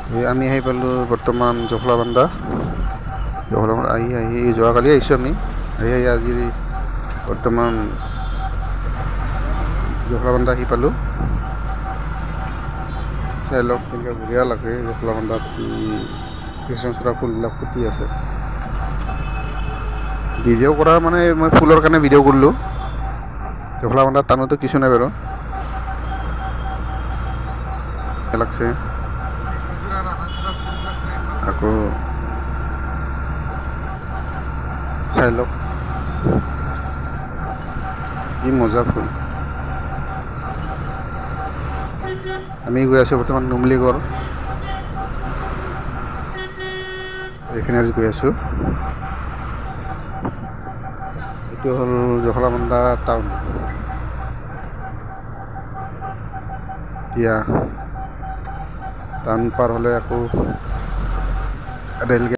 আমি আহি পালোঁ বৰ্তমান জখলাবন্ধা আহি যোৱাকালি আহিছোঁ আমি আহি আজি বৰ্তমান জখলাবন্ধা আহি পালোঁ। চাই লওক কেনেকৈ বঢ়িয়া লাগে জখলাবন্ধাত কৃষ্ণচূড়া ফুলবিলাক ফুটি আছে। ভিডিঅ' কৰাৰ মানে মই ফুলৰ কাৰণে ভিডিঅ' কৰিলোঁ। জখলাবন্ধাত টানোতো কিছু নাই বাৰু লাগছে আকৌ চাই লওক কি মজা ফুল। আমি গৈ আছোঁ বৰ্তমান নুমলীগড়, এইখিনি গৈ আছোঁ। এইটো হ'ল জখলাবন্ধা টাউন। এতিয়া টাউন পাৰ হ'লে আকৌ ৰেলগেট